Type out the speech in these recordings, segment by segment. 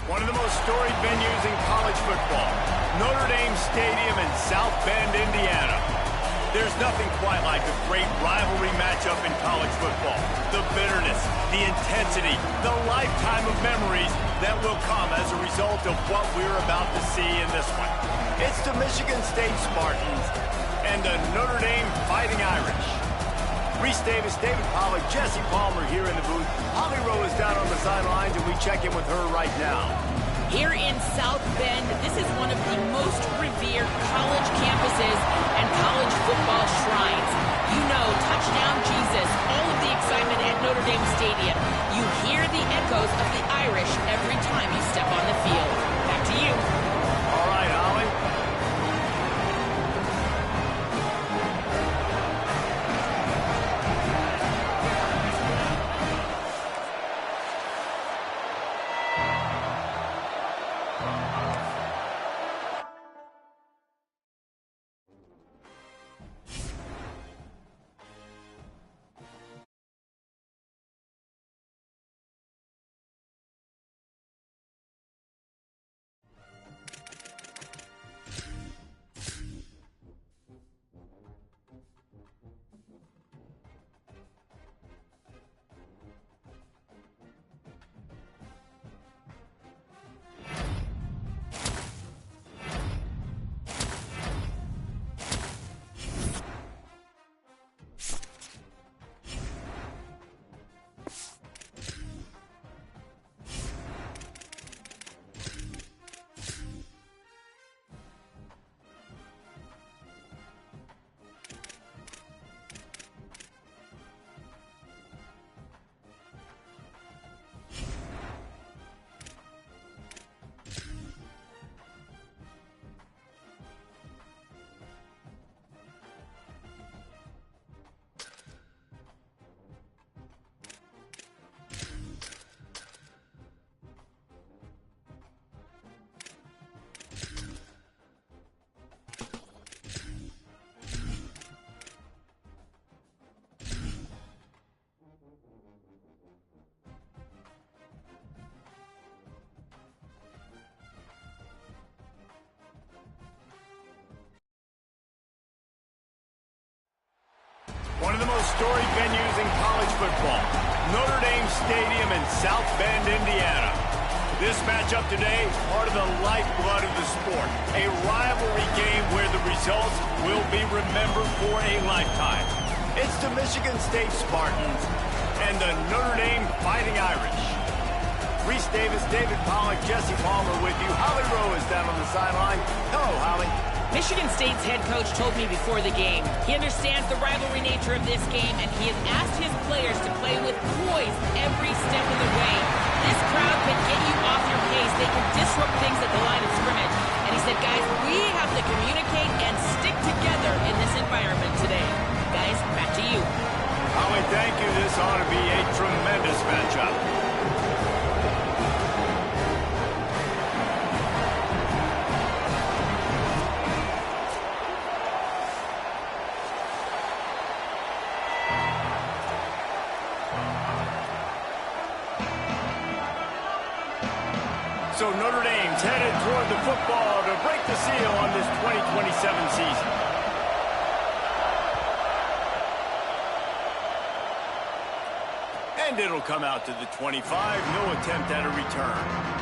One of the most storied venues in college football, Notre Dame Stadium in South Bend, Indiana. There's nothing quite like a great rivalry matchup in college football. The bitterness, the intensity, the lifetime of memories that will come as a result of what we're about to see in this one. It's the Michigan State Spartans and the Notre Dame Fighting Irish. Reese Davis, David Pollack, Jesse Palmer here in the booth. Holly Rowe is down on the sidelines, and we check in with her right now. Here in South Bend, this is one of the most revered college campuses and college football shrines. You know, touchdown Jesus, all of the excitement at Notre Dame Stadium. You hear the echoes of the Irish every time you step on the field. Back to you. All right, Holly. One of the most storied venues in college football, Notre Dame Stadium in South Bend, Indiana. This matchup today, part of the lifeblood of the sport. A rivalry game where the results will be remembered for a lifetime. It's the Michigan State Spartans and the Notre Dame Fighting Irish. Reese Davis, David Pollack, Jesse Palmer with you. Holly Rowe is down on the sideline. Hello, Holly. Michigan State's head coach told me before the game, he understands the rivalry nature of this game, and he has asked his players to play with poise every step of the way. This crowd can get you off your pace. They can disrupt things at the line of scrimmage. And he said, guys, we have to communicate and stick together in this environment today. Guys, back to you. Holly, thank you. This ought to be a tremendous matchup. So Notre Dame's headed toward the football to break the seal on this 2027 season. And it'll come out to the 25. No attempt at a return.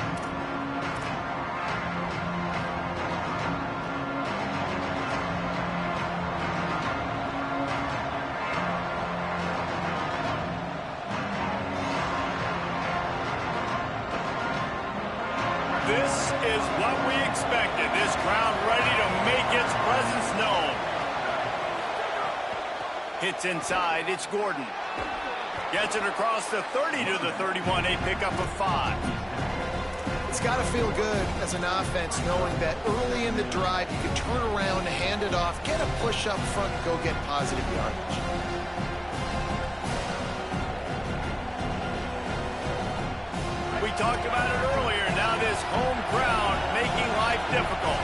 This is what we expected. This crowd ready to make its presence known. Hits inside. It's Gordon. Gets it across the 30 to the 31. A pickup of 5. It's got to feel good as an offense knowing that early in the drive you can turn around, hand it off, get a push up front, and go get positive yardage. We talked about it earlier. Now this home ground making life difficult.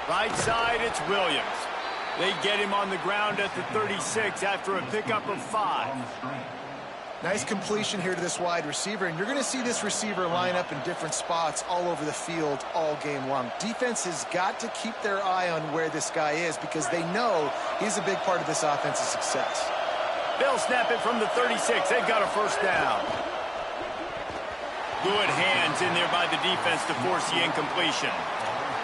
Right side, it's Williams. They get him on the ground at the 36 after a pickup of 5. Nice completion here to this wide receiver, and you're going to see this receiver line up in different spots all over the field all game long. Defense has got to keep their eye on where this guy is because they know he's a big part of this offense's success. They'll snap it from the 36. They've got a first down. Good hands in there by the defense to force the incompletion.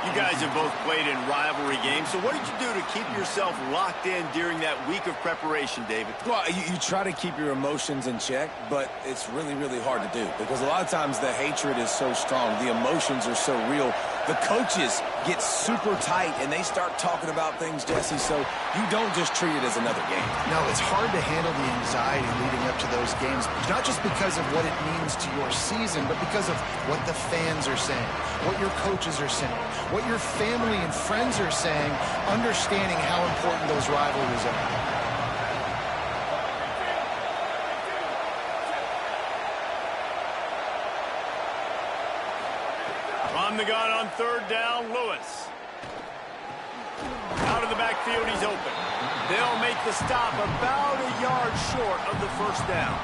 You guys have both played in rivalry games, so what did you do to keep yourself locked in during that week of preparation, David? Well, you try to keep your emotions in check, but it's really, really hard to do because a lot of times the hatred is so strong. The emotions are so real. The coaches get super tight, and they start talking about things, Jesse, so you don't just treat it as another game. No, it's hard to handle the anxiety leading up to those games, not just because of what it means to your season, but because of what the fans are saying, what your coaches are saying, what your family and friends are saying, understanding how important those rivalries are. From the gun on third down, Lewis. Out of the backfield, he's open. They'll make the stop about a yard short of the first down.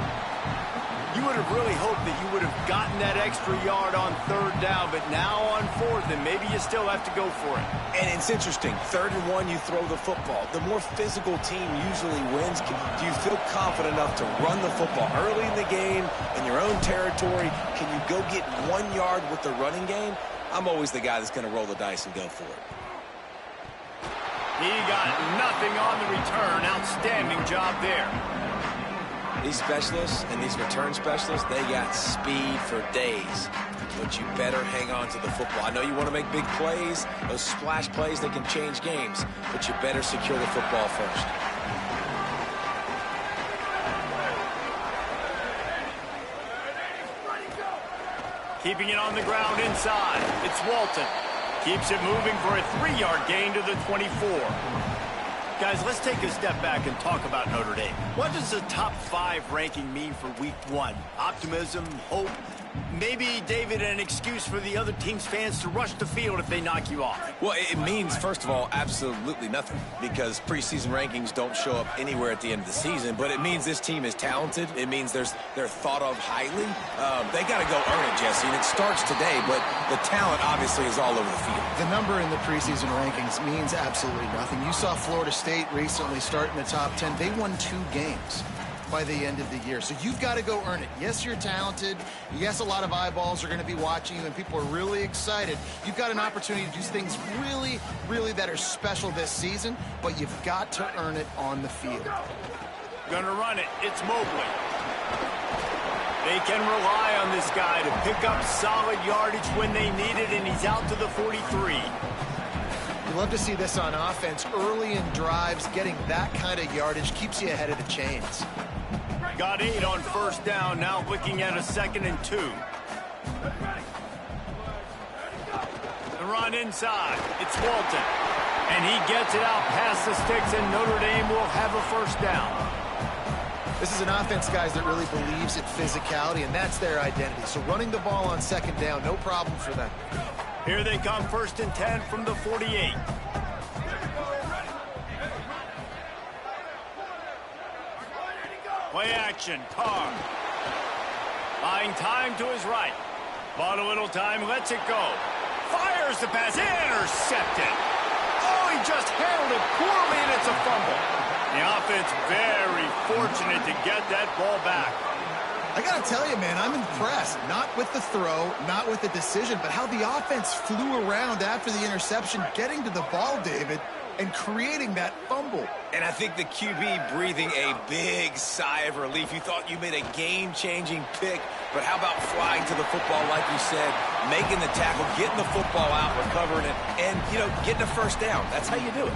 You would have really hoped that you would have gotten that extra yard on third down, but now on fourth, and maybe you still have to go for it. And it's interesting. 3rd and 1, you throw the football. The more physical team usually wins. Do you feel confident enough to run the football early in the game, in your own territory? Can you go get 1 yard with the running game? I'm always the guy that's going to roll the dice and go for it. He got nothing on the return. Outstanding job there. These specialists and these return specialists, they got speed for days. But you better hang on to the football. I know you want to make big plays. Those splash plays, they can change games. But you better secure the football first. Keeping it on the ground inside. It's Walton. Keeps it moving for a 3-yard gain to the 24. Guys, let's take a step back and talk about Notre Dame. What does the top 5 ranking mean for week 1? Optimism, hope, maybe, David, an excuse for the other team's fans to rush the field if they knock you off? Well, it means, first of all, absolutely nothing because preseason rankings don't show up anywhere at the end of the season, but it means this team is talented. It means they're thought of highly. They got to go earn it, Jesse, and it starts today, but the talent obviously is all over the field. The number in the preseason rankings means absolutely nothing. You saw Florida State recently start in the top 10. They won 2 games by the end of the year. So you've got to go earn it. Yes, you're talented. Yes, a lot of eyeballs are going to be watching you, and people are really excited. You've got an opportunity to do things really, really that are special this season, but you've got to earn it on the field. Gonna run it. It's Mobley. They can rely on this guy to pick up solid yardage when they need it, and he's out to the 43. You love to see this on offense. Early in drives, getting that kind of yardage keeps you ahead of the chains. Got 8 on first down, now looking at a 2nd and 2. The run inside. It's Walton. And he gets it out past the sticks, and Notre Dame will have a first down. This is an offense, guys, that really believes in physicality, and that's their identity. So running the ball on 2nd down, no problem for them. Here they come, 1st and 10 from the 48. Play action, Carr. Buying time to his right. Bought a little time, lets it go. Fires the pass, intercepted. Oh, he just handled it poorly, and it's a fumble. The offense very fortunate to get that ball back. I got to tell you, man, I'm impressed. Not with the throw, not with the decision, but how the offense flew around after the interception, getting to the ball, David, and creating that fumble. And I think the QB breathing a big sigh of relief. You thought you made a game-changing pick, but how about flying to the football, like you said, making the tackle, getting the football out, recovering it, and, you know, getting a first down. That's how you do it.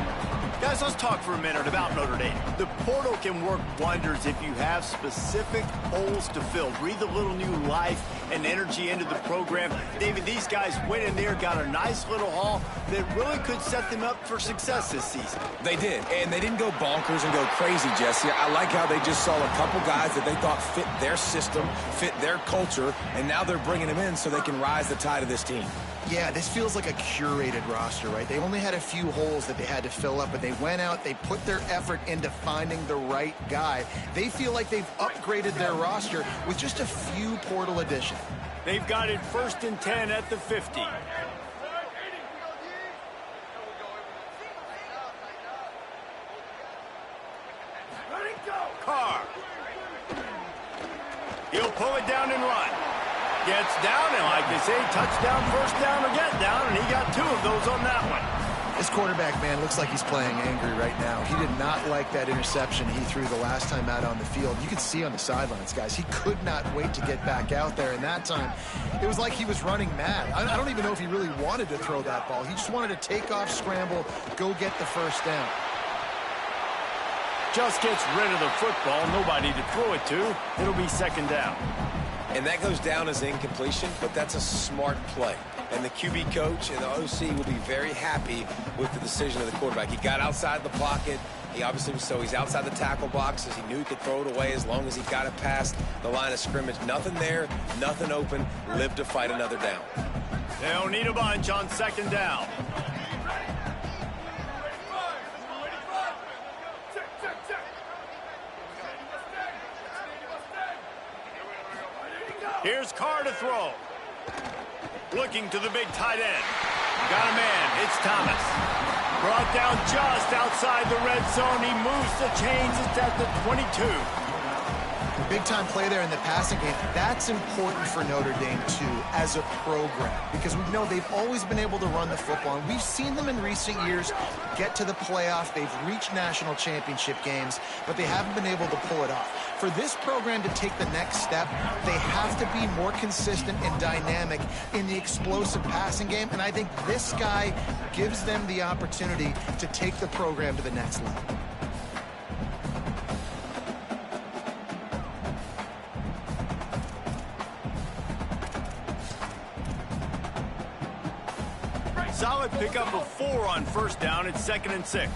Guys, let's talk for a minute about Notre Dame. The portal can work wonders if you have specific holes to fill. Breathe a little new life and energy into the program. David, these guys went in there, got a nice little haul that really could set them up for success this season. They did, and they didn't go bonkers and go crazy, Jesse. I like how they just saw a couple guys that they thought fit their system, fit their culture, and now they're bringing them in so they can rise the tide of this team. Yeah, this feels like a curated roster, right? They only had a few holes that they had to fill up, but They went out, they put their effort into finding the right guy. They feel like they've upgraded their roster with just a few portal additions. They've got it 1st and 10 at the 50. Carr. He'll pull it down and run. Gets down, and like they say, touchdown, first down, or get down, and he got 2 of those on that one. This quarterback, man, looks like he's playing angry right now. He did not like that interception he threw the last time out on the field. You could see on the sidelines, guys, he could not wait to get back out there. And that time, it was like he was running mad. I don't even know if he really wanted to throw that ball. He just wanted to take off, scramble, go get the first down. Just gets rid of the football, nobody to throw it to. It'll be 2nd down. And that goes down as incompletion, but that's a smart play. And the QB coach and the OC will be very happy with the decision of the quarterback. He got outside the pocket. He obviously was, so he's outside the tackle boxes. He knew he could throw it away as long as he got it past the line of scrimmage. Nothing there, nothing open. Live to fight another down. They'll need a bunch on 2nd down. Here's Carr to throw. Looking to the big tight end. Got a man. It's Thomas. Brought down just outside the red zone. He moves the chains. It's at the 22. Big-time play there in the passing game. That's important for Notre Dame, too, as a program, because we know they've always been able to run the football, and we've seen them in recent years get to the playoff. They've reached national championship games, but they haven't been able to pull it off. For this program to take the next step, they have to be more consistent and dynamic in the explosive passing game, and I think this guy gives them the opportunity to take the program to the next level. Solid pickup of 4 on 1st down. It's 2nd and 6.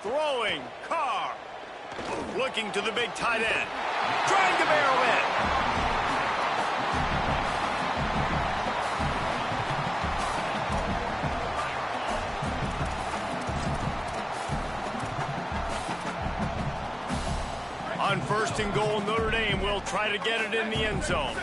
Throwing, Carr. Looking to the big tight end. Trying to barrel in. On 1st and goal, Notre Dame will try to get it in the end zone.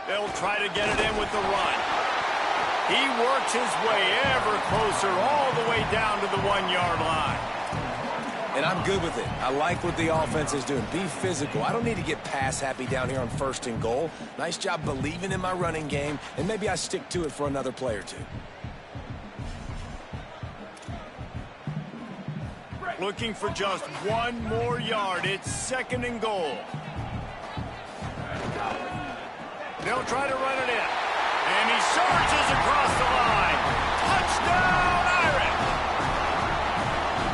They'll try to get it in with the run. He works his way ever closer all the way down to the 1-yard line. And I'm good with it. I like what the offense is doing. Be physical. I don't need to get pass happy down here on 1st and goal. Nice job believing in my running game, and maybe I stick to it for another play or 2. Looking for just 1 more yard. It's 2nd and goal. They'll try to run it in. And he surges across the line. Touchdown, Irish!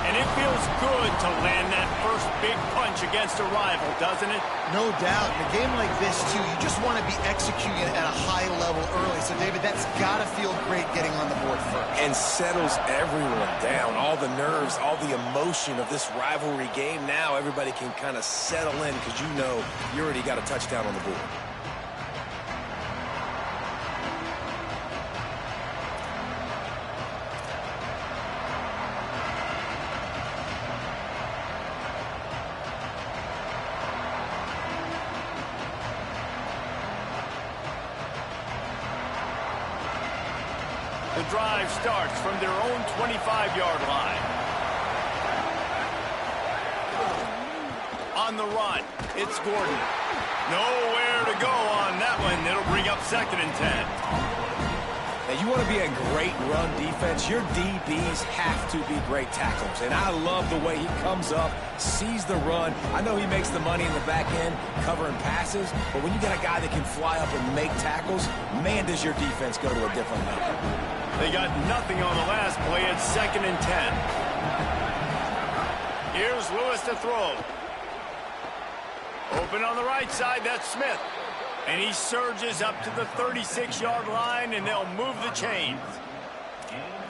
And it feels good to land that first big punch against a rival, doesn't it? No doubt. In a game like this, too, you just want to be executing it at a high level early. So, David, that's got to feel great getting on the board first. And settles everyone down. All the nerves, all the emotion of this rivalry game. Now everybody can kind of settle in because you know you already got a touchdown on the board. The drive starts from their own 25-yard line. On the run, it's Gordon. Nowhere to go on that one. It'll bring up 2nd and 10. Now, you want to be a great run defense, your DBs have to be great tacklers. And I love the way he comes up, sees the run. I know he makes the money in the back end covering passes, but when you got a guy that can fly up and make tackles, man, does your defense go to a different level. They got nothing on the last play. It's 2nd and 10. Here's Lewis to throw. Open on the right side, that's Smith. And he surges up to the 36-yard line, and they'll move the chains.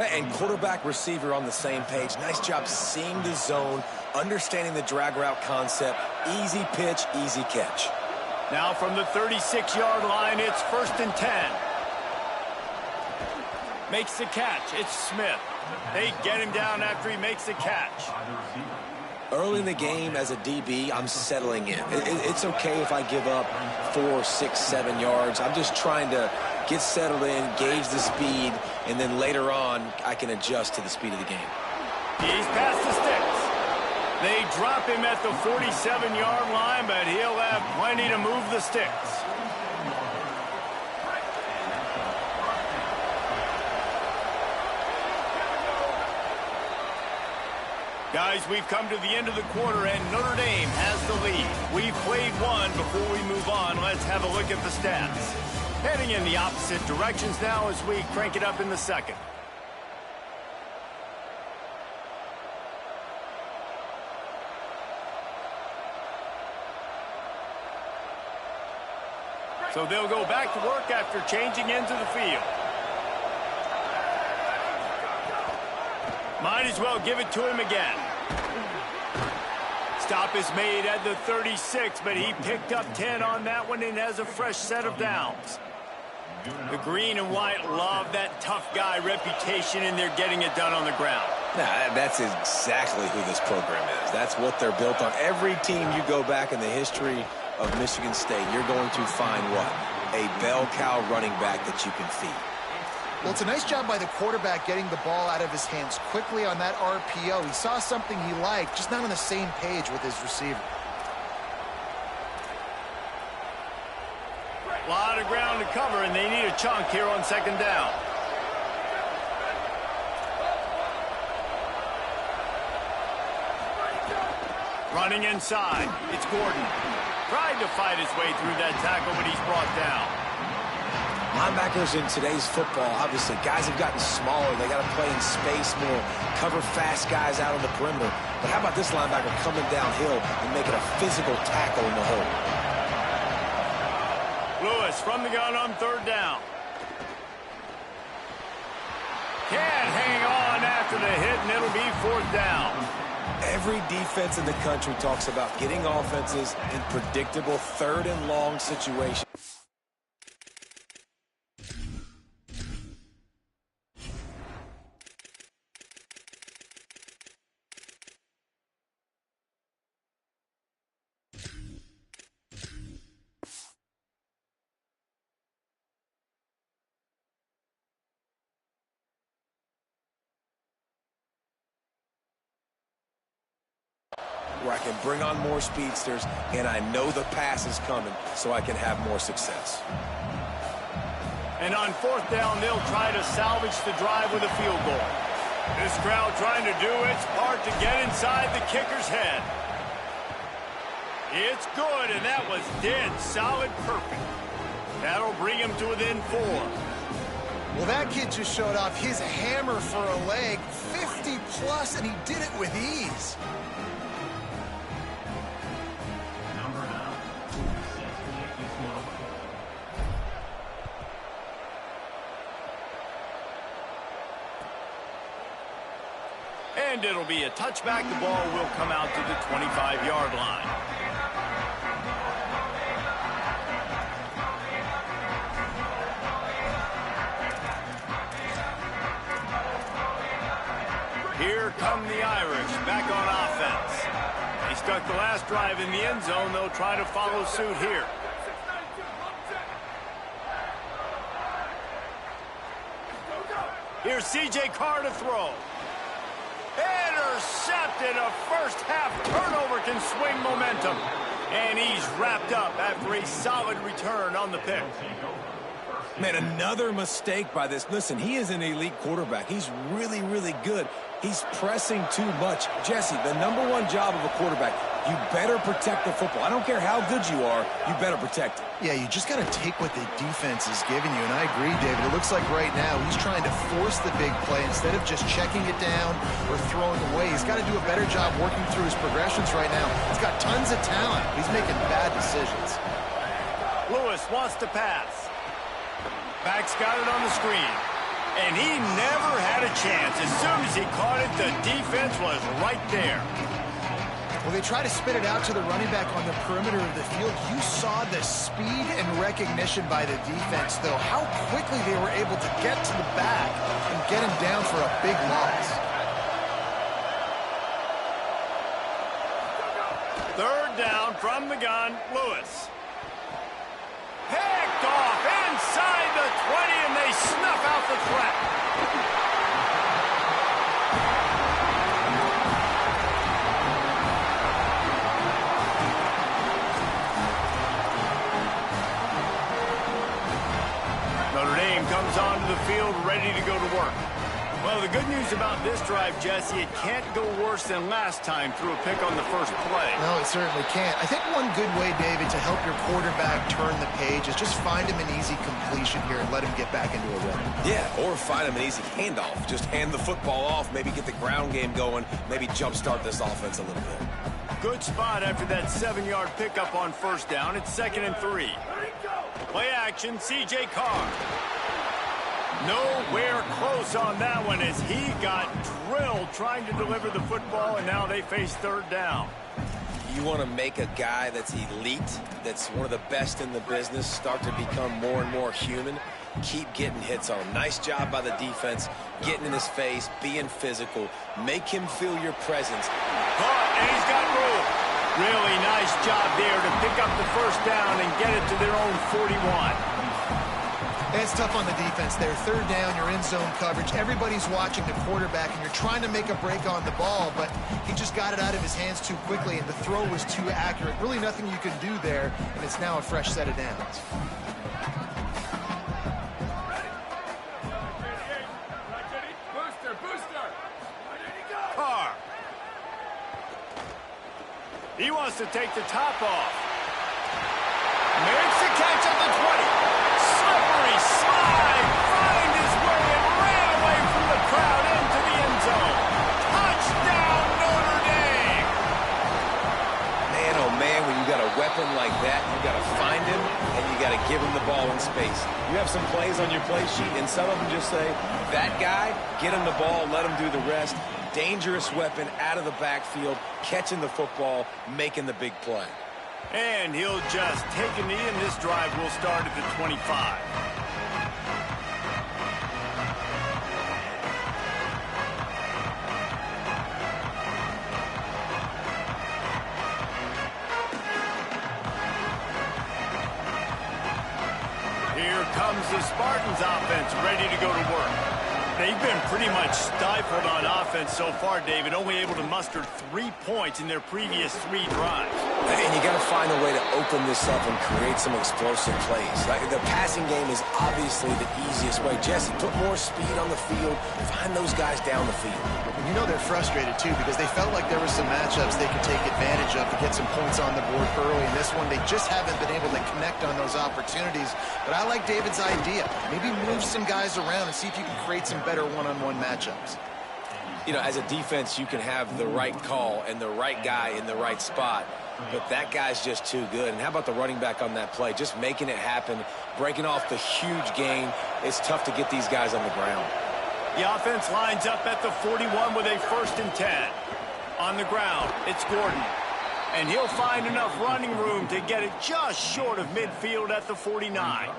And quarterback, receiver on the same page. Nice job seeing the zone, understanding the drag route concept. Easy pitch, easy catch. Now from the 36-yard line, it's 1st and 10. Makes the catch. It's Smith. They get him down after he makes the catch. Early in the game, as a DB, I'm settling in. It's okay if I give up 4, 6, 7 yards. I'm just trying to get settled in, gauge the speed, and then later on, I can adjust to the speed of the game. He's past the sticks. They drop him at the 47-yard line, but he'll have plenty to move the sticks. Guys, we've come to the end of the quarter, and Notre Dame has the lead. We've played one. Before we move on, let's have a look at the stats. Heading in the opposite directions now as we crank it up in the second. So they'll go back to work after changing into the field. Might as well give it to him again. Stop is made at the 36, but he picked up 10 on that one and has a fresh set of downs. The green and white love that tough guy reputation, and they're getting it done on the ground. Nah, that's exactly who this program is. That's what they're built on. Every team you go back in the history of Michigan State, you're going to find what? A bell cow running back that you can feed. Well, it's a nice job by the quarterback getting the ball out of his hands quickly on that RPO. He saw something he liked, just not on the same page with his receiver. A lot of ground to cover, and they need a chunk here on 2nd down. Running inside, it's Gordon. Tried to fight his way through that tackle, but he's brought down. Linebackers in today's football, obviously, guys have gotten smaller. They got to play in space more, cover fast guys out on the perimeter. But how about this linebacker coming downhill and making a physical tackle in the hole? Lewis from the gun on 3rd down. Can't hang on after the hit, and it'll be 4th down. Every defense in the country talks about getting offenses in predictable 3rd and long situations. Where I can bring on more speedsters, and I know the pass is coming, so I can have more success. And on 4th down, they'll try to salvage the drive with a field goal. This crowd trying to do its part to get inside the kicker's head. It's good, and that was dead solid perfect. That'll bring him to within 4. Well, that kid just showed off his hammer for a leg, 50 plus, and he did it with ease. And it'll be a touchback. The ball will come out to the 25-yard line. Here come the Irish back on offense. They stuck the last drive in the end zone. They'll try to follow suit here. Here's C.J. Carr to throw. Intercepted. A first-half turnover can swing momentum. And he's wrapped up after a solid return on the pick. Man, another mistake by this. Listen, he is an elite quarterback. He's really, really good. He's pressing too much. Jesse, the #1 job of a quarterback, you better protect the football. I don't care how good you are, you better protect it. Yeah, you just got to take what the defense is giving you, and I agree, David. It looks like right now he's trying to force the big play instead of just checking it down or throwing away. He's got to do a better job working through his progressions right now. He's got tons of talent. He's making bad decisions. Lewis wants to pass. Back's got it on the screen. And he never had a chance. As soon as he caught it, the defense was right there. Well, they try to spit it out to the running back on the perimeter of the field. You saw the speed and recognition by the defense, though. How quickly they were able to get to the back and get him down for a big loss. Third down from the gun, Lewis. Picked off inside the 20, and they snuff out the threat. Notre Dame comes onto the field ready to go to work. Well, the good news about this drive, Jesse, it can't go worse than last time through a pick on the first play. No, it certainly can't. I think one good way, David, to help your quarterback turn the page is just find him an easy completion here and let him get back into a rhythm. Yeah, or find him an easy handoff. Just hand the football off, maybe get the ground game going, maybe jumpstart this offense a little bit. Good spot after that 7-yard pickup on first down. It's 2nd and 3. Play action, C.J. Carr. Nowhere close on that one as he got drilled trying to deliver the football, and now they face third down. You want to make a guy that's elite, that's one of the best in the business, start to become more and more human. Keep getting hits on him. Nice job by the defense, getting in his face, being physical. Make him feel your presence. Caught, and he's got room. Really nice job there to pick up the first down and get it to their own 41. It's tough on the defense there. Third down, you're in zone coverage. Everybody's watching the quarterback, and you're trying to make a break on the ball, but he just got it out of his hands too quickly, and the throw was too accurate. Really nothing you can do there, and it's now a fresh set of downs. Carr. He wants to take the top off. Makes the catch at the 20. Slippery slide, find his way and ran away from the crowd into the end zone. Touchdown, Notre Dame! Man, oh man, when you got a weapon like that, you got to find him and you got to give him the ball in space. You have some plays on your play sheet, and some of them just say, that guy, get him the ball, let him do the rest. Dangerous weapon out of the backfield, catching the football, making the big play. And he'll just take a knee, and this drive will start at the 25. Here comes the Spartans offense, ready to go to work. They've been pretty much stifled on offense so far, David, only able to muster 3 points in their previous 3 drives. And you got to find a way to open this up and create some explosive plays. Like, the passing game is obviously the easiest way. Jesse, put more speed on the field. Find those guys down the field. You know they're frustrated, too, because they felt like there were some matchups they could take advantage of to get some points on the board early. In this one, they just haven't been able to connect on those opportunities. But I like David's idea. Maybe move some guys around and see if you can create some better one-on-one matchups. You know, as a defense, you can have the right call and the right guy in the right spot, but that guy's just too good. And how about the running back on that play? Just making it happen, breaking off the huge gain. It's tough to get these guys on the ground. The offense lines up at the 41 with a 1st and 10. On the ground, it's Gordon. And he'll find enough running room to get it just short of midfield at the 49.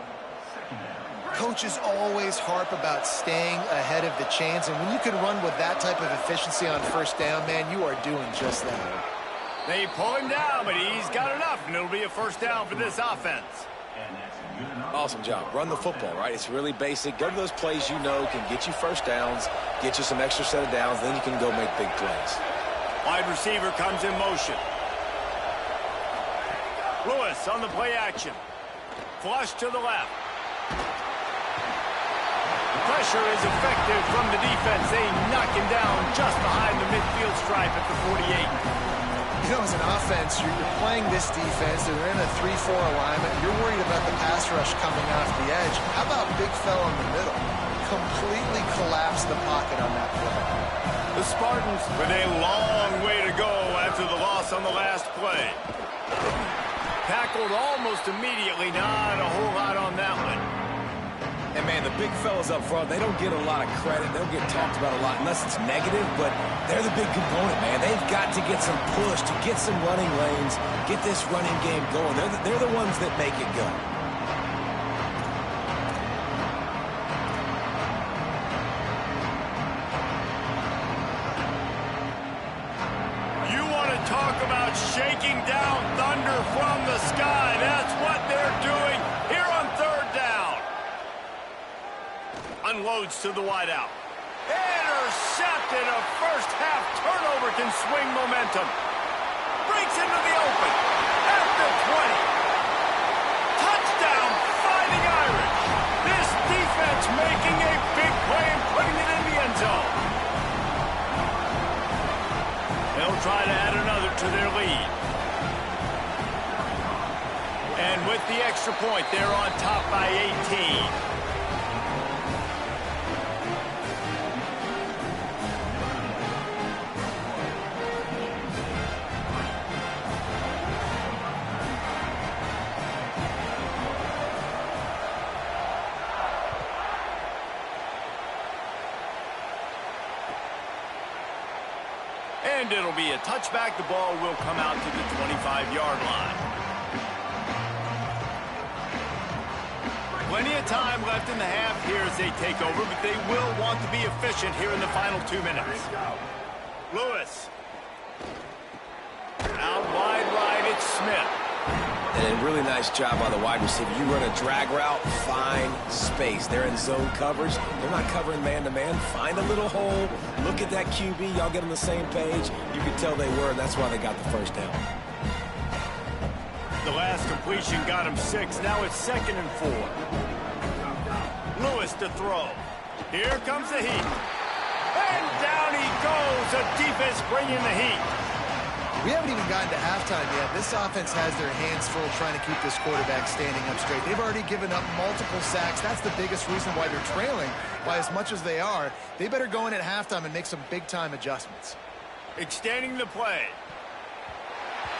Coaches always harp about staying ahead of the chains, and when you can run with that type of efficiency on first down, man, you are doing just that. They pull him down, but he's got enough, and it'll be a first down for this offense. Awesome job. Run the football, right? It's really basic. Go to those plays you know can get you first downs, get you some extra set of downs, then you can go make big plays. Wide receiver comes in motion. Lewis on the play action. Flush to the left. Pressure is effective from the defense. They knock him down just behind the midfield stripe at the 48. You know, as an offense, you're playing this defense. They're in a 3-4 alignment. You're worried about the pass rush coming off the edge. How about big fella in the middle? Completely collapsed the pocket on that play. The Spartans with a long way to go after the loss on the last play. Tackled almost immediately. Not a whole lot on that one. And And, man, the big fellas up front, they don't get a lot of credit. They don't get talked about a lot unless it's negative, but they're the big component, man. They've got to get some push, to get some running lanes, get this running game going. They're the ones that make it go. Shaking down thunder from the sky. That's what they're doing here on third down. Unloads to the wideout. Intercepted. A first half turnover can swing momentum. Breaks into the open. At the 20. Touchdown, Fighting Irish. This defense making a big play and putting it in the end zone. They'll try to add another to their lead. And with the extra point, they're on top by 18. And it'll be a touchback. The ball will come out to the 25-yard line. Plenty of time left in the half here as they take over, but they will want to be efficient here in the final 2 minutes. Lewis. Out wide right, it's Smith. And a really nice job by the wide receiver. You run a drag route, find space. They're in zone coverage. They're not covering man-to-man. Find a little hole. Look at that QB. Y'all get on the same page. You can tell they were, and that's why they got the first down. The last completion got him 6. Now it's 2nd and 4. Lewis to throw. Here comes the heat. And down he goes. The defense bringing the heat. We haven't even gotten to halftime yet. This offense has their hands full trying to keep this quarterback standing up straight. They've already given up multiple sacks. That's the biggest reason why they're trailing by as much as they are. They better go in at halftime and make some big-time adjustments. Extending the play.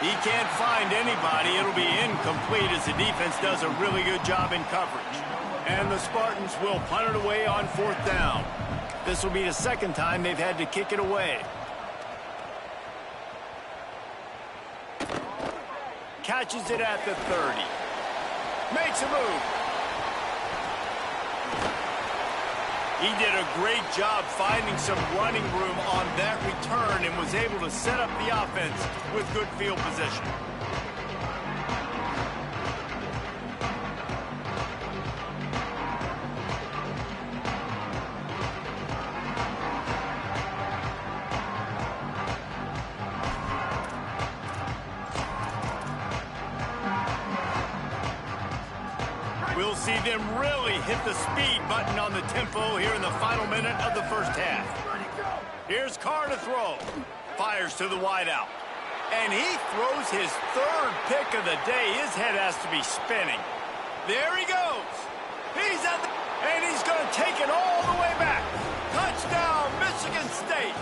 He can't find anybody. It'll be incomplete as the defense does a really good job in coverage. And the Spartans will punt it away on 4th down. This will be the 2nd time they've had to kick it away. Catches it at the 30. Makes a move. He did a great job finding some running room on that return and was able to set up the offense with good field position. We'll see them really hit the speed button on the tempo here in the final minute of the first half. Here's Carr to throw. Fires to the wideout. And he throws his 3rd pick of the day. His head has to be spinning. There he goes. He's at the... And he's going to take it all the way back. Touchdown, Michigan State.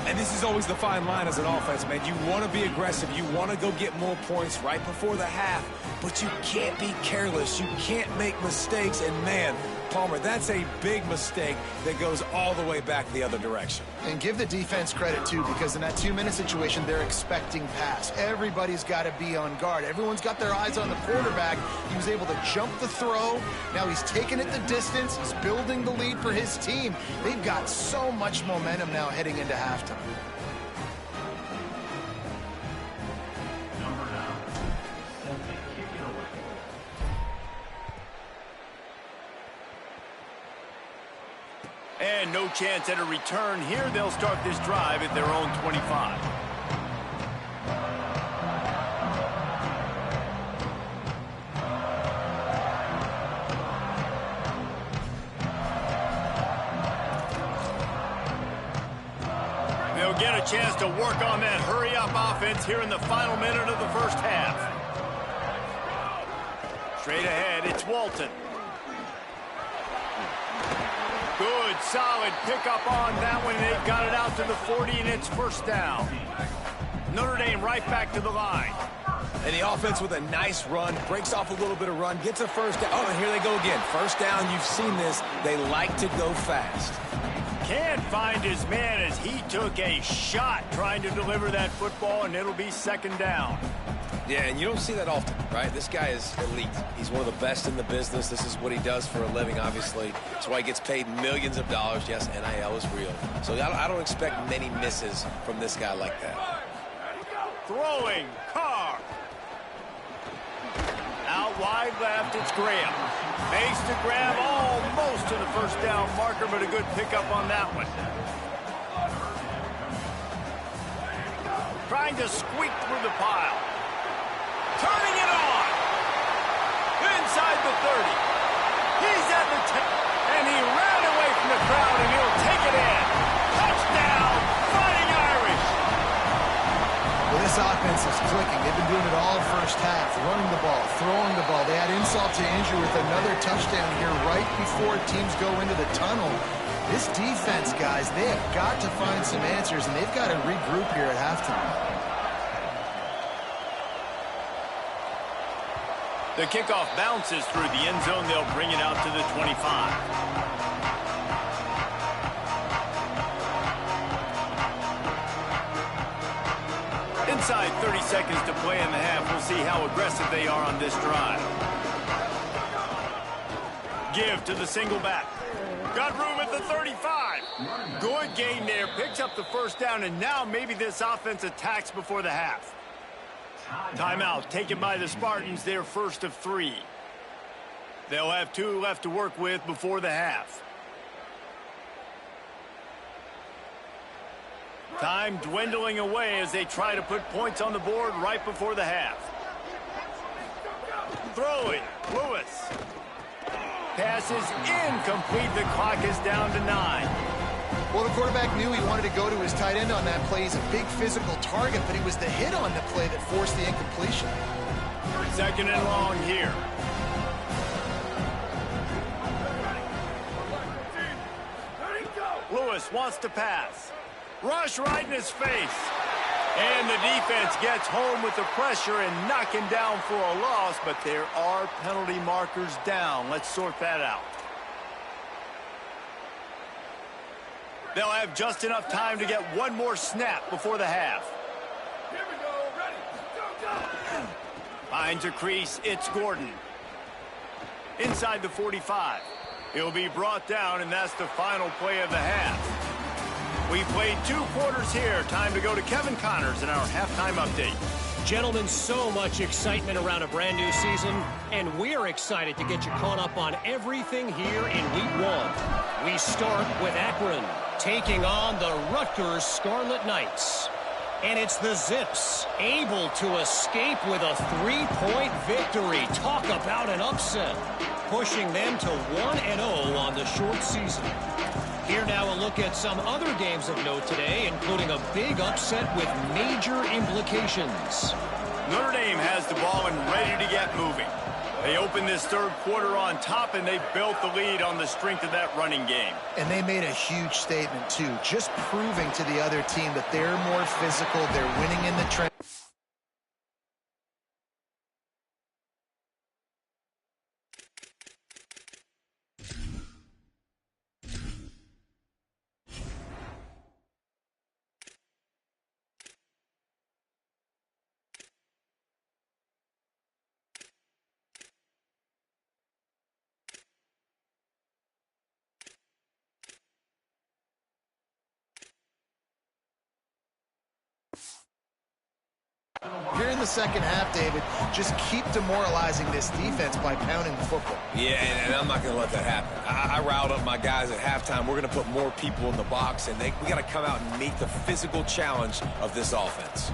And this is always the fine line as an offense, man. You want to be aggressive. You want to go get more points right before the half. But you can't be careless. You can't make mistakes. And, man, Palmer, that's a big mistake that goes all the way back the other direction. And give the defense credit, too, because in that 2-minute situation, they're expecting pass. Everybody's got to be on guard. Everyone's got their eyes on the quarterback. He was able to jump the throw. Now he's taking it the distance. He's building the lead for his team. They've got so much momentum now heading into halftime. And no chance at a return here. They'll start this drive at their own 25. They'll get a chance to work on that hurry-up offense here in the final minute of the first half. Straight ahead, it's Walton. Good, solid pickup on that one. They've got it out to the 40, and it's 1st down. Notre Dame right back to the line. And the offense with a nice run, breaks off a little bit of run, gets a first down. Oh, and here they go again. First down, you've seen this. They like to go fast. Can't find his man as he took a shot trying to deliver that football, and it'll be second down. Yeah, and you don't see that often, right? This guy is elite. He's one of the best in the business. This is what he does for a living, obviously. That's why he gets paid millions of dollars. Yes, NIL is real. So I don't expect many misses from this guy like that. Throwing, Carr. Out wide left, it's Graham. Makes the grab almost to the first down marker, but a good pickup on that one. Trying to squeak through the pile. Turning it on. Inside the 30. He's at the 10. And he ran away from the crowd, and he'll take it in. Touchdown, Fighting Irish. Well, this offense is clicking. They've been doing it all first half, running the ball, throwing the ball. They add insult to injury with another touchdown here right before teams go into the tunnel. This defense, guys, they have got to find some answers, and they've got to regroup here at halftime. The kickoff bounces through the end zone. They'll bring it out to the 25. Inside 30 seconds to play in the half. We'll see how aggressive they are on this drive. Give to the single back. Got room at the 35. Good gain there. Picks up the first down, and now maybe this offense attacks before the half. Timeout taken by the Spartans, their first of 3. They'll have 2 left to work with before the half. Time dwindling away as they try to put points on the board right before the half. Throwing, Lewis. Pass is incomplete. The clock is down to 9. Well, the quarterback knew he wanted to go to his tight end on that play. He's a big physical target, but it was the hit on the play that forced the incompletion. Second and long here. Lewis wants to pass. Rush right in his face. And the defense gets home with the pressure and knock him down for a loss, but there are penalty markers down. Let's sort that out. They'll have just enough time to get one more snap before the half. Here we go. Ready. Go. Finds a crease. It's Gordon. Inside the 45. He'll be brought down, and that's the final play of the half. We played 2 quarters here. Time to go to Kevin Connors in our halftime update. Gentlemen, so much excitement around a brand new season, and we're excited to get you caught up on everything here in Week 1. We start with Akron, taking on the Rutgers Scarlet Knights. And it's the Zips, able to escape with a 3-point victory. Talk about an upset, pushing them to 1-0 on the short season. Here now a look at some other games of note today, including a big upset with major implications. Notre Dame has the ball and ready to get moving. They opened this third quarter on top, and they built the lead on the strength of that running game. And they made a huge statement, too, just proving to the other team that they're more physical, they're winning in the trenches. Here in the second half, David, just keep demoralizing this defense by pounding the football. Yeah, and I'm not going to let that happen. I riled up my guys at halftime. We're going to put more people in the box, and we got to come out and meet the physical challenge of this offense.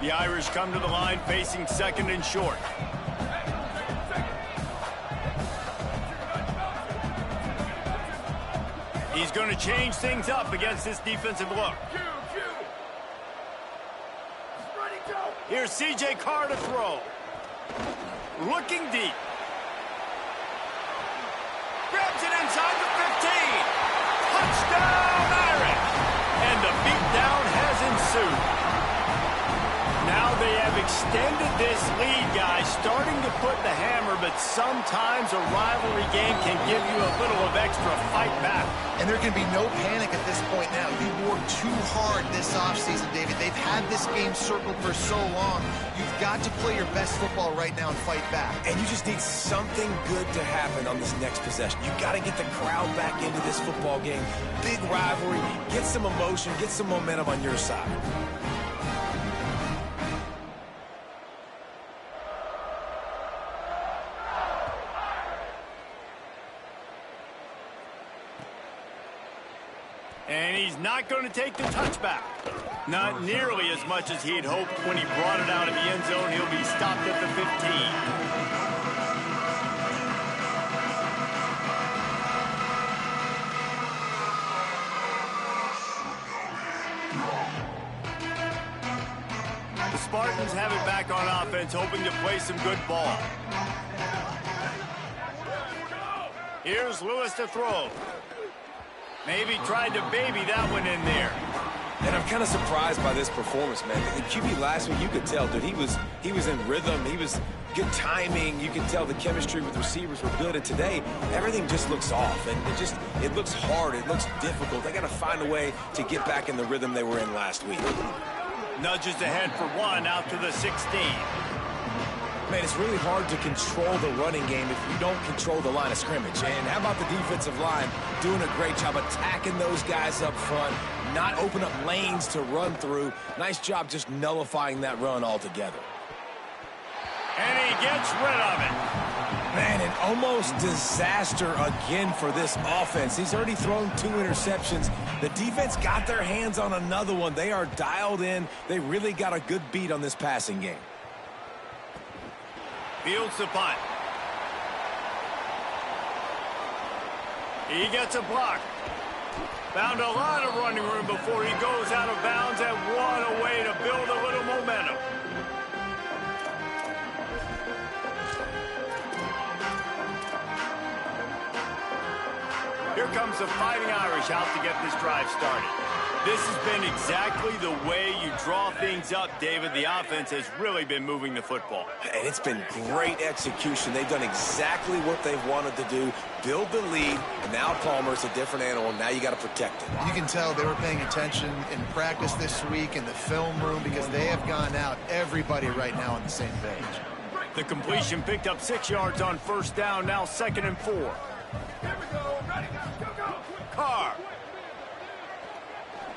The Irish come to the line facing second and short. He's going to change things up against this defensive look. Here's C.J. Carr to throw. Looking deep. Now they have extended this lead, guys, starting to put the hammer, but sometimes a rivalry game can give you a little of extra fight back. And there can be no panic at this point now. You worked too hard this offseason, David. They've had this game circled for so long. You've got to play your best football right now and fight back. And you just need something good to happen on this next possession. You've got to get the crowd back into this football game. Big rivalry, get some emotion, get some momentum on your side. And he's not going to take the touchback. Not nearly as much as he'd hoped when he brought it out of the end zone. He'll be stopped at the 15. The Spartans have it back on offense, hoping to play some good ball. Here's Lewis to throw. Maybe tried to baby that one in there. And I'm kind of surprised by this performance, man. The QB last week, you could tell, dude, he was in rhythm. He was good timing. You could tell the chemistry with receivers were good. And today, everything just looks off. And it looks hard. It looks difficult. They got to find a way to get back in the rhythm they were in last week. Nudges ahead for one out to the 16. Man, it's really hard to control the running game if you don't control the line of scrimmage. And how about the defensive line doing a great job attacking those guys up front, not open up lanes to run through. Nice job just nullifying that run altogether. And he gets rid of it. Man, an almost disaster again for this offense. He's already thrown 2 interceptions. The defense got their hands on another one. They are dialed in. They really got a good beat on this passing game. Fields the punt. He gets a block. Found a lot of running room before he goes out of bounds, and what a way to build a little momentum. Here comes the Fighting Irish out to get this drive started. This has been exactly the way you draw things up, David. The offense has really been moving the football. And it's been great execution. They've done exactly what they've wanted to do, build the lead, and now Palmer's a different animal. Now you got to protect it. You can tell they were paying attention in practice this week in the film room because they have gone out, everybody right now on the same page. The completion picked up 6 yards on first down, now 2nd and 4. Here we go. Ready? Go, go. Carr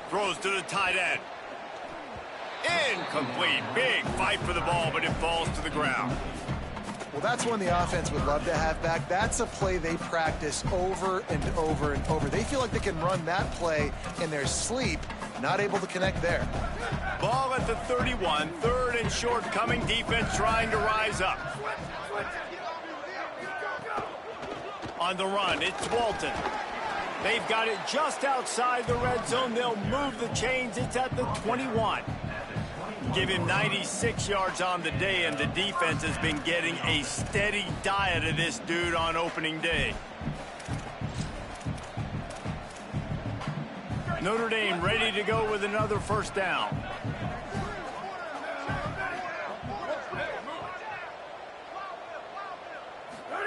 throws to the tight end. Incomplete. Big fight for the ball, but it falls to the ground. Well, that's one the offense would love to have back. That's a play they practice over and over and over. They feel like they can run that play in their sleep, not able to connect there. Ball at the 31, 3rd and short coming. Defense trying to rise up. On the run, it's Walton. They've got it just outside the red zone. They'll move the chains. It's at the 21. Give him 96 yards on the day, and the defense has been getting a steady diet of this dude on opening day. Notre Dame ready to go with another first down.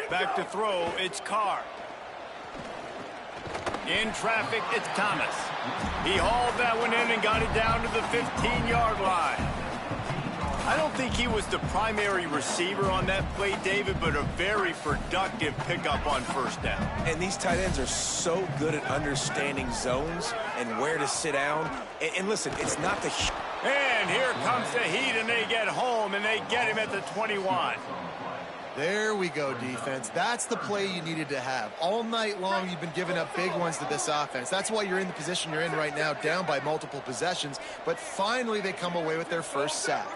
Back to throw, it's Carr. In traffic, it's Thomas. He hauled that one in and got it down to the 15-yard line. I don't think he was the primary receiver on that play, David, but a very productive pickup on first down. And these tight ends are so good at understanding zones and where to sit down. And listen, it's not the... And here comes the heat, and they get home, and they get him at the 21. There we go, defense. That's the play you needed to have. All night long, you've been giving up big ones to this offense. That's why you're in the position you're in right now, down by multiple possessions. But finally, they come away with their first sack.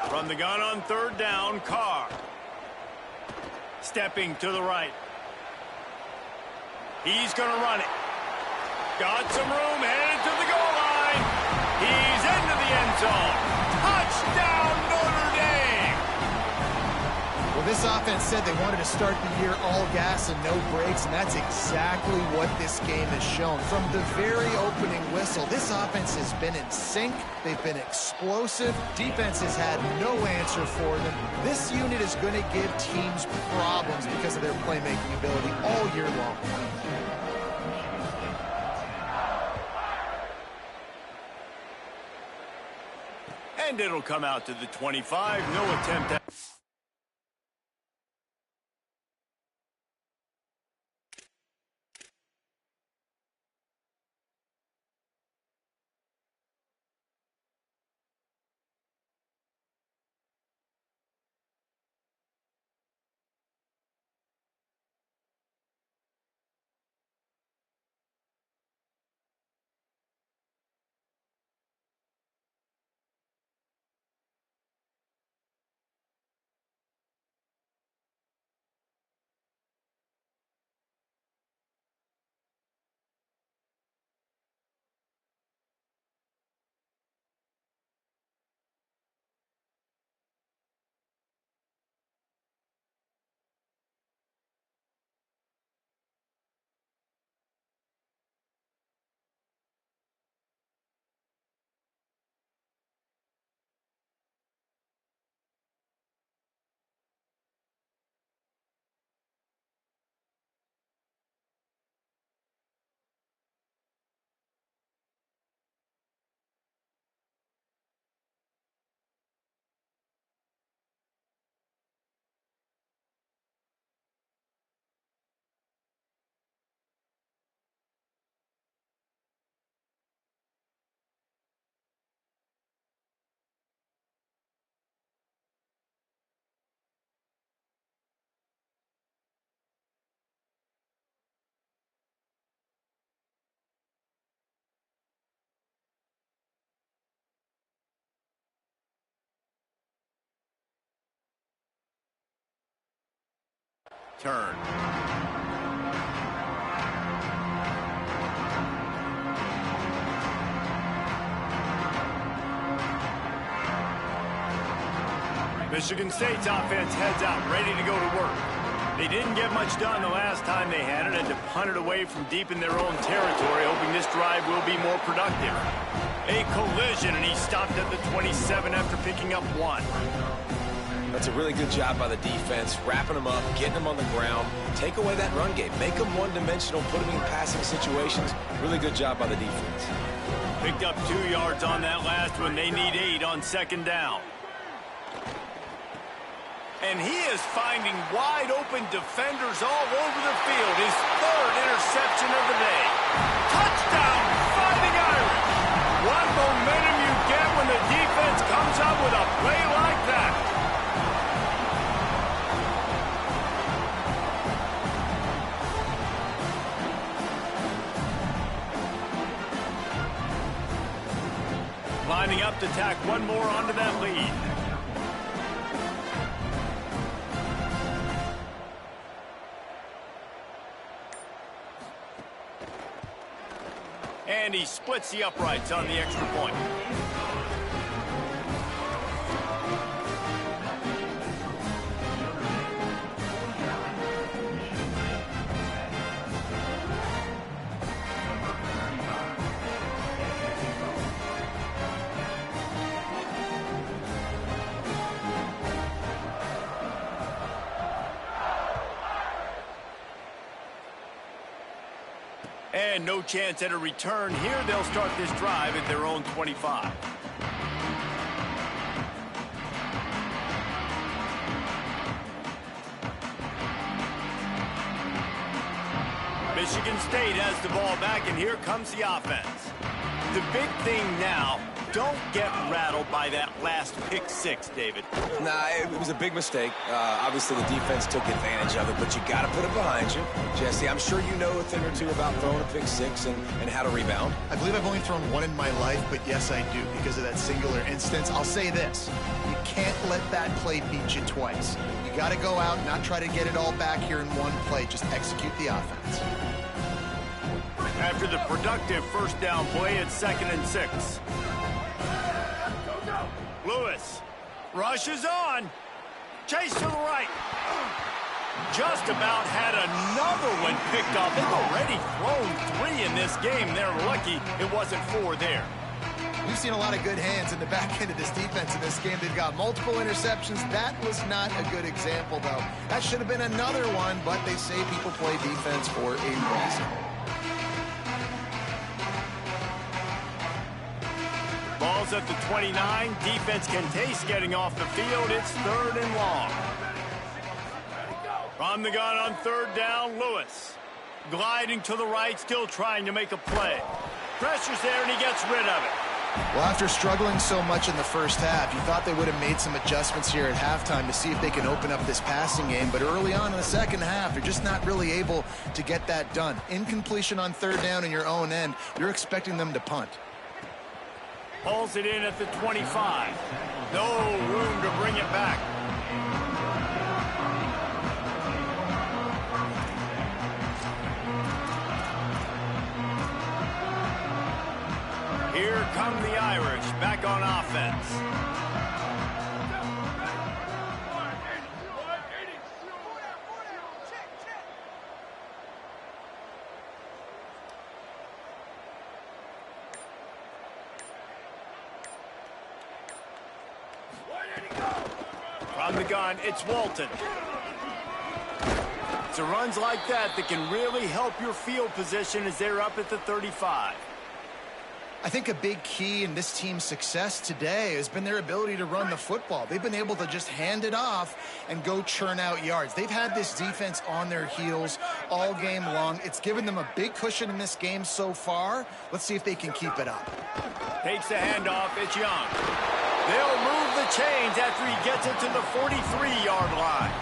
From the gun on 3rd down, Carr. Stepping to the right. He's going to run it. Got some room, headed to the goal line. He's into the end zone. Touchdown, Notre Dame! Well, This offense said they wanted to start the year all gas and no brakes, and that's exactly what this game has shown. From the very opening whistle, this offense has been in sync. They've been explosive. Defense has had no answer for them. This unit is going to give teams problems because of their playmaking ability all year long. And it'll come out to the 25. No attempt at... turn. Michigan State's offense heads out, ready to go to work. They didn't get much done the last time they had it, and to punt it away from deep in their own territory, hoping this drive will be more productive. A collision, and he stopped at the 27 after picking up 1. That's a really good job by the defense, wrapping them up, getting them on the ground. Take away that run game. Make them one-dimensional, put them in passing situations. Really good job by the defense. Picked up 2 yards on that last one. They need 8 on second down. And he is finding wide-open defenders all over the field. His 3rd interception of the day. Touchdown, Fighting Irish! What momentum you get when the defense comes up with a play like that. Lining up to tack one more onto that lead. And he splits the uprights on the extra point. And no chance at a return here. They'll start this drive at their own 25. Michigan State has the ball back, and here comes the offense. The big thing now, don't get rattled by that last pick 6, David. Nah, it was a big mistake. Obviously, the defense took advantage of it, but you got to put it behind you. Jesse, I'm sure you know a thing or two about throwing a pick 6 and how to rebound. I believe I've only thrown 1 in my life, but yes, I do because of that singular instance. I'll say this. You can't let that play beat you twice. You got to go out, not try to get it all back here in one play. Just execute the offense. After the productive first down play, it's 2nd and 6. Lewis rushes on. Chase to the right. Just about had another one picked off. They've already thrown 3 in this game. They're lucky it wasn't 4 there. We've seen a lot of good hands in the back end of this defense in this game. They've got multiple interceptions. That was not a good example, though. That should have been another one, but they say people play defense for a reason. Ball's at the 29. Defense can taste getting off the field. It's 3rd and long. From the gun on 3rd down, Lewis. Gliding to the right, still trying to make a play. Pressure's there, and he gets rid of it. Well, after struggling so much in the first half, you thought they would have made some adjustments here at halftime to see if they can open up this passing game. But early on in the second half, they're just not really able to get that done. Incompletion on 3rd down in your own end, you're expecting them to punt. Pulls it in at the 25. No room to bring it back. Here come the Irish back on offense. From the gun, it's Walton. It's runs like that that can really help your field position as they're up at the 35. I think a big key in this team's success today has been their ability to run the football. They've been able to just hand it off and go churn out yards. They've had this defense on their heels all game long. It's given them a big cushion in this game so far. Let's see if they can keep it up. Takes the handoff. It's Young. They'll move the chains after he gets it to the 43-yard line.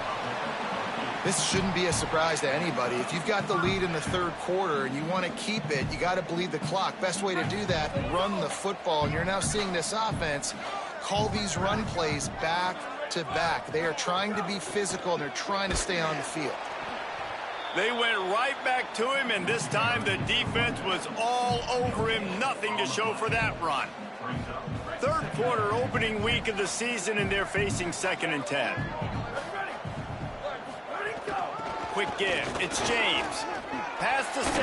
This shouldn't be a surprise to anybody. If you've got the lead in the 3rd quarter and you want to keep it, you got to bleed the clock. Best way to do that, run the football. And you're now seeing this offense call these run plays back to back. They are trying to be physical, and they're trying to stay on the field. They went right back to him, and this time the defense was all over him. Nothing to show for that run. 3rd quarter, opening week of the season, and they're facing 2nd and 10. Quick give. It's James. Pass to 6.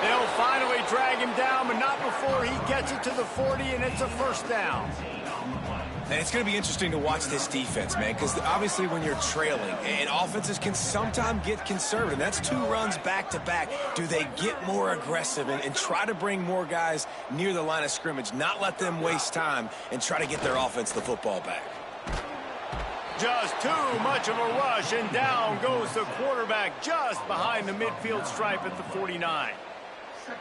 They'll finally drag him down, but not before he gets it to the 40, and it's a 1st down. And it's going to be interesting to watch this defense, man, because obviously when you're trailing, and offenses can sometimes get conservative. That's 2 runs back-to-back. Do they get more aggressive and try to bring more guys near the line of scrimmage, not let them waste time, and try to get their offense the football back? Just too much of a rush, and down goes the quarterback just behind the midfield stripe at the 49.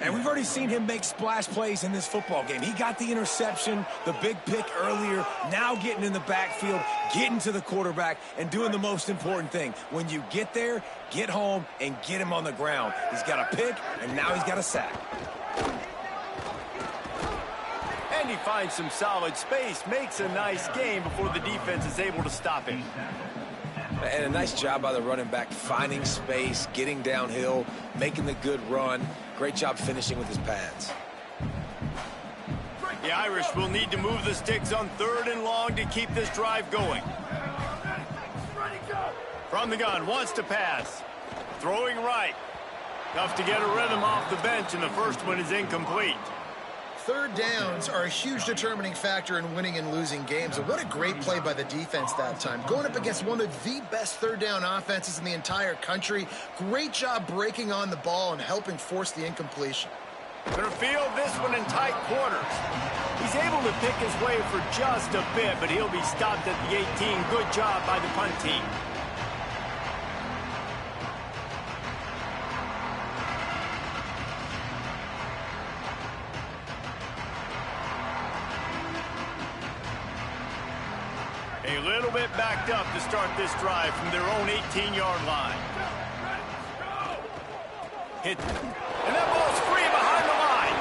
And we've already seen him make splash plays in this football game. He got the interception, the big pick earlier, now getting in the backfield, getting to the quarterback, and doing the most important thing. When you get there, get home, and get him on the ground. He's got a pick, and now he's got a sack. And he finds some solid space, makes a nice game before the defense is able to stop him. And a nice job by the running back, finding space, getting downhill, making the good run. Great job finishing with his pads. The Irish will need to move the sticks on 3rd and long to keep this drive going. From the gun, wants to pass. Throwing right. Tough to get a rhythm off the bench, and the first one is incomplete. 3rd downs are a huge determining factor in winning and losing games. And what a great play by the defense that time. Going up against one of the best 3rd down offenses in the entire country. Great job breaking on the ball and helping force the incompletion. Gonna field this one in tight quarters. He's able to pick his way for just a bit, but he'll be stopped at the 18. Good job by the punt team. A little bit backed up to start this drive from their own 18-yard line. Hit. And that ball's free behind the line.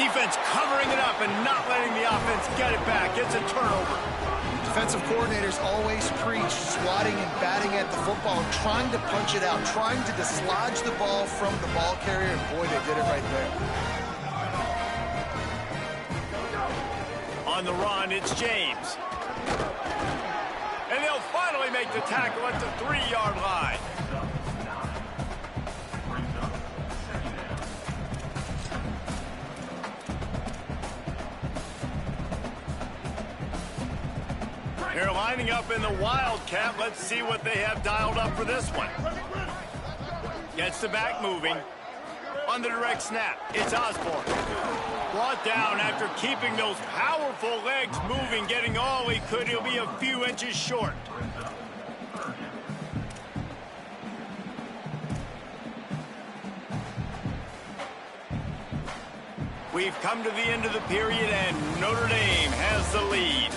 Defense covering it up and not letting the offense get it back. It's a turnover. Defensive coordinators always preach swatting and batting at the football and trying to punch it out, trying to dislodge the ball from the ball carrier, and boy, they did it right there. On the run, it's James. And they'll finally barely make the tackle at the 3-yard line. They're lining up in the Wildcat. Let's see what they have dialed up for this one. Gets the back moving. On the direct snap, it's Osborne. Brought down after keeping those powerful legs moving, getting all he could. He'll be a few inches short. We've come to the end of the period, and Notre Dame has the lead.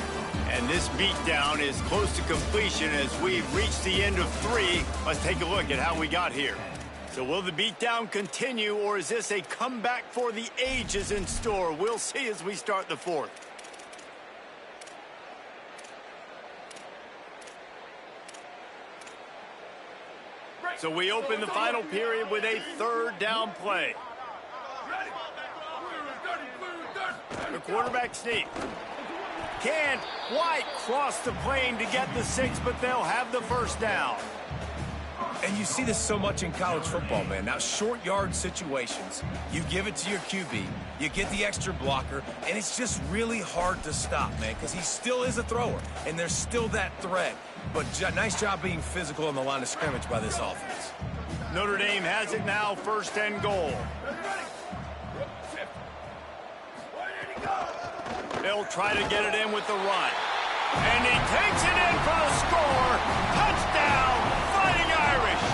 And this beatdown is close to completion as we've reached the end of 3. Let's take a look at how we got here. So will the beatdown continue, or is this a comeback for the ages in store? We'll see as we start the 4th. So we open the final period with a 3rd down play. The quarterback sneak. Can't quite cross the plane to get the 6, but they'll have the 1st down. And you see this so much in college football, man. Now, short yard situations, you give it to your QB, you get the extra blocker, and it's just really hard to stop, man, because he still is a thrower, and there's still that threat. But nice job being physical on the line of scrimmage by this offense. Notre Dame has it now, 1st and goal. They'll try to get it in with the run. And he takes it in for the score. Touchdown, Fighting Irish.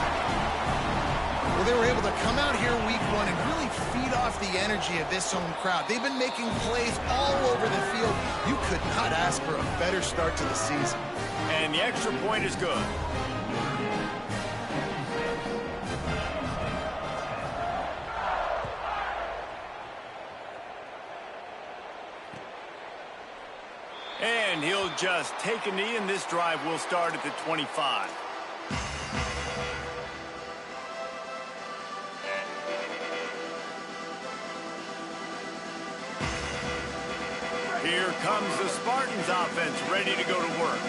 Well, they were able to come out here week 1 and really feed off the energy of this home crowd. They've been making plays all over the field. You could not ask for a better start to the season. And the extra point is good. And he'll just take a knee, and this drive will start at the 25. Here comes the Spartans offense, ready to go to work.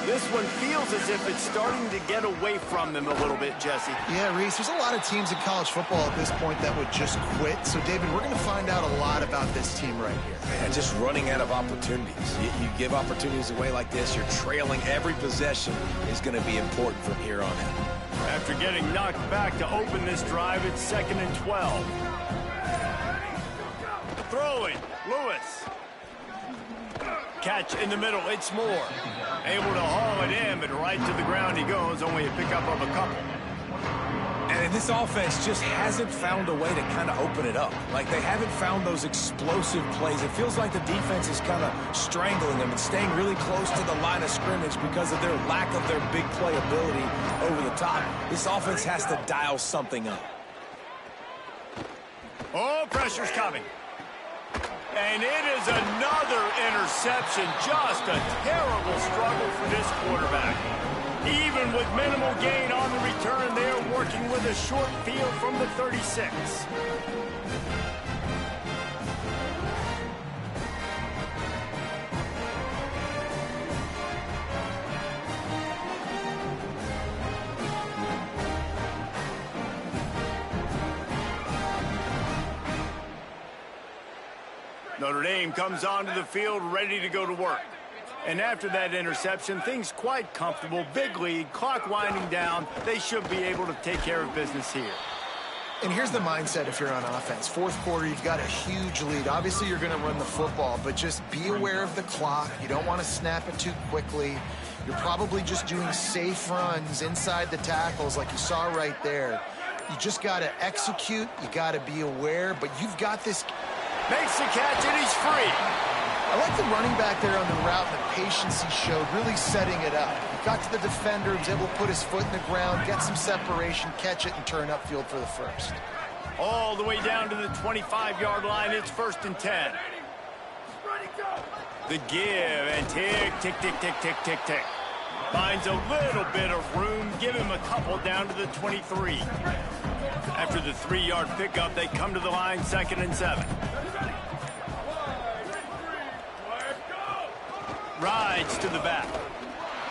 This one feels as if it's starting to get away from them a little bit, Jesse. Yeah, Reese, there's a lot of teams in college football at this point that would just quit. So, David, we're going to find out a lot about this team right here. Man, just running out of opportunities. You give opportunities away like this, you're trailing every possession is going to be important from here on out. After getting knocked back to open this drive, it's 2nd and 12. Throwing, Lewis. Catch in the middle, it's Moore. Able to haul it in, but right to the ground he goes, only a pickup of a couple. And this offense just hasn't found a way to kind of open it up. Like, they haven't found those explosive plays. It feels like the defense is kind of strangling them and staying really close to the line of scrimmage because of their lack of their big play ability over the top. This offense has to dial something up. Oh, pressure's coming. And it is another interception. Just a terrible struggle for this quarterback. Even with minimal gain on the return, they are working with a short field from the 36. Notre Dame comes onto the field ready to go to work. And after that interception, things quite comfortable. Big lead, clock winding down. They should be able to take care of business here. And here's the mindset if you're on offense. 4th quarter, you've got a huge lead. Obviously, you're going to run the football, but just be aware of the clock. You don't want to snap it too quickly. You're probably just doing safe runs inside the tackles like you saw right there. You just got to execute. You got to be aware, but you've got this. Makes the catch, and he's free. I like the running back there on the route and the patience he showed, really setting it up. He got to the defender, he was able to put his foot in the ground, get some separation, catch it, and turn upfield for the 1st. All the way down to the 25-yard line. It's 1st and 10. The give, and tick, tick, tick, tick, tick, tick, tick. Finds a little bit of room. Give him a couple down to the 23. After the 3-yard pickup, they come to the line, 2nd and 7. Rides to the back.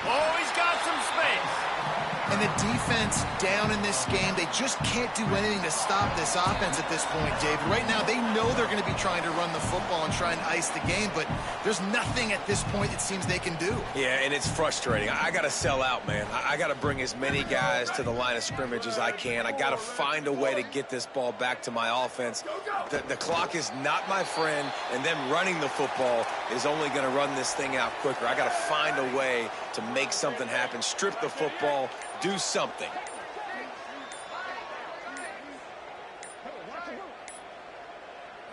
Oh, he's got some space. And the defense down in this game, they just can't do anything to stop this offense at this point, David. Right now, they know they're going to be trying to run the football and try and ice the game, but there's nothing at this point it seems they can do. Yeah, and it's frustrating. I got to sell out, man. I got to bring as many guys to the line of scrimmage as I can. I got to find a way to get this ball back to my offense. The clock is not my friend, and them running the football is only going to run this thing out quicker. I got to find a way to make something happen, strip the football, do something.